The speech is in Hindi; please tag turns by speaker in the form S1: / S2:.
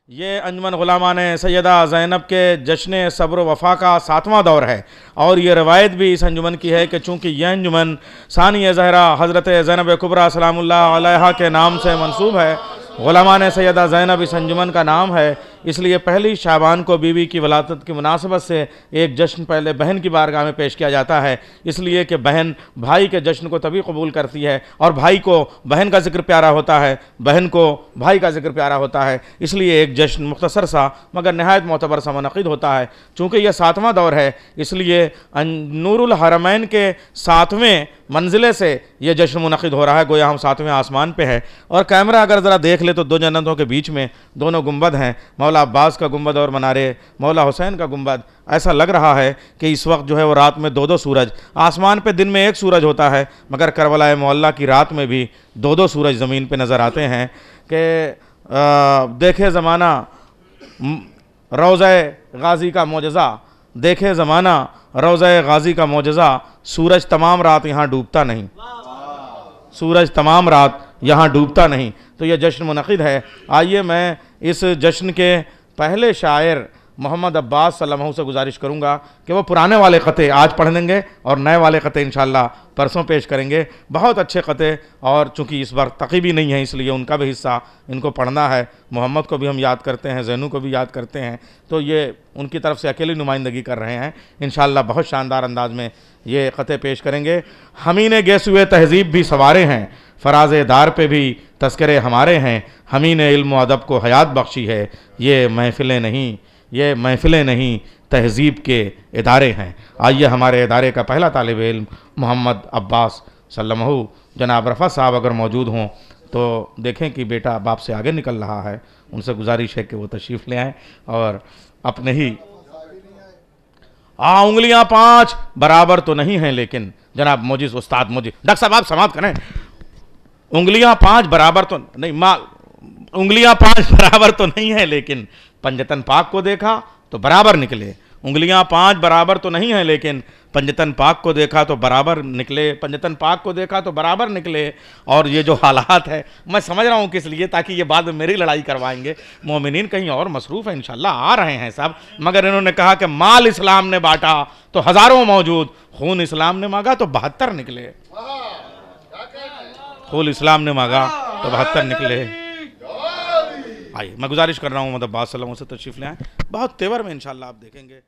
S1: ये अंजुमन गुलामान सैयदा ज़ैनब के जश्न सब्र वफ़ा का 7वां दौर है और ये रवायत भी इस अंजुमन की है कि चूँकि यह अंजुमन सानिया ज़हरा हज़रत ज़ैनब कुबरा सलामुल्लाह अलैहा के नाम से मंसूब है। गुलामान सैयदा ज़ैनब इस अंजुमन का नाम है, इसलिए पहली शाबान को बीवी की वलादत की मुनासबत से एक जश्न पहले बहन की बारगाह में पेश किया जाता है, इसलिए कि बहन भाई के जश्न को तभी कबूल करती है और भाई को बहन का जिक्र प्यारा होता है, बहन को भाई का जिक्र प्यारा होता है। इसलिए एक जश्न मुख्तसर सा मगर नहायत मोतबर सा मुनक़िद होता है। चूँकि यह 7वां दौर है, इसलिए नूरुल हरमैन के 7वें मंजिले से यह जश्न मुनक़िद हो रहा है, गोया हम 7वें आसमान पे है। और कैमरा अगर ज़रा देख ले तो दो जन्नतों के बीच में दोनों गुंबद हैं, मौला अब्बास का गुंबद और मनारे मौला हुसैन का गुंबद। ऐसा लग रहा है कि इस वक्त जो है वो रात में दो सूरज, आसमान पे दिन में एक सूरज होता है मगर करबला मोहल्ला की रात में भी दो सूरज ज़मीन पे नज़र आते हैं। कि देखे ज़माना रोज़े गाज़ी का मोजज़ा, देखे ज़माना रोज़े गाज़ी का मोजज़ा, सूरज तमाम रात यहाँ डूबता नहीं, सूरज तमाम रात यहाँ डूबता नहीं। तो यह जश्न मुनक़िद है। आइए मैं इस जश्न के पहले शायर मोहम्मद अब्बास सल्लल्लाहु से गुजारिश करूँगा कि वो पुराने वाले ख़ते आज पढ़ लेंगे और नए वाले ख़ते इंशाअल्लाह परसों पेश करेंगे। बहुत अच्छे ख़ते, और चूँकि इस बार तक़ीबी नहीं है इसलिए उनका भी हिस्सा इनको पढ़ना है। मोहम्मद को भी हम याद करते हैं, ज़ैनू को भी याद करते हैं, तो ये उनकी तरफ से अकेली नुमाइंदगी कर रहे हैं। इंशाअल्लाह बहुत शानदार अंदाज में ये ख़ते पेश करेंगे। हमीने गेसुए तहज़ीब भी सवारे हैं, फराज़े दार पे भी तस्करे हमारे हैं, हमीने इल्म अदब को हयात बख्शी है, ये महफ़िलें नहीं, ये महफ़िलें नहीं तहज़ीब के इदारे हैं। आइए हमारे इदारे का पहला तालिब इल्म मोहम्मद अब्बास सल्लल्लाहु, जनाब रफ़ा साहब अगर मौजूद हों तो देखें कि बेटा बाप से आगे निकल रहा है, उनसे गुजारिश है कि वो तशरीफ़ ले आएँ और अपने ही उंगलियां 5 बराबर तो नहीं हैं, लेकिन जनाब मोजिज़ उस्ताद मोजिज़ डॉक्टर साहब आप समाप्त करें। उंगलियां 5 बराबर तो नहीं, उंगलियां 5 बराबर तो नहीं है, लेकिन पंजतन पाक को देखा तो बराबर निकले। उंगलियां 5 बराबर तो नहीं है, लेकिन पंजतन पाक को देखा तो बराबर निकले, पंजतन पाक को देखा तो बराबर निकले। और ये जो हालात है मैं समझ रहा हूँ किस लिए, ताकि ये बाद में मेरी लड़ाई करवाएंगे। मोमिनीन कहीं और मसरूफ़ है, इंशाल्लाह आ रहे हैं सब, मगर इन्होंने कहा कि माल इस्लाम ने बांटा तो हज़ारों मौजूद, खून इस्लाम ने मांगा तो 72 निकले, खून इस्लाम ने मांगा तो 72 निकले। आइए मैं गुजारिश कर रहा हूँ मतलब अब्बास सल्लल्लाहु अलैहि वसल्लम से तशरीफ़ ले आएँ, बहुत तेवर में इंशाअल्लाह आप देखेंगे।